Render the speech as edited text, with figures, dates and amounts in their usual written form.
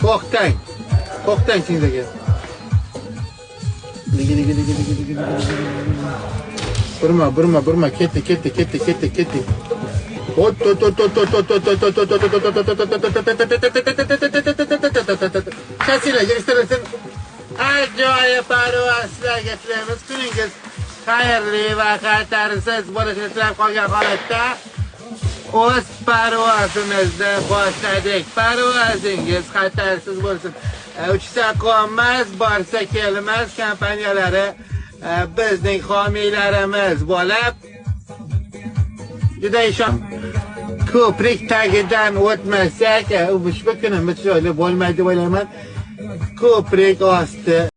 To'xtang. To'xtang sizlarga. Burma, ketdi. Shasilarga istirsin. Ajoyib parvozlarga tilaymiz. Kuningiz xayrli va xatarsiz bo'lishini tilab qolgan holatda o'z parvozimizni boshladik. Parvozingiz xatarsiz bo'lsin. Uchsa qolmas, borsa kelmas kompaniyalari bizning homiylarimiz bo'lib, juda ishon ko'prik tagidan o'tmasak, ushbu kunimiz chiroyli bo'lmaydi deb o'ylayman. Ko'prik osti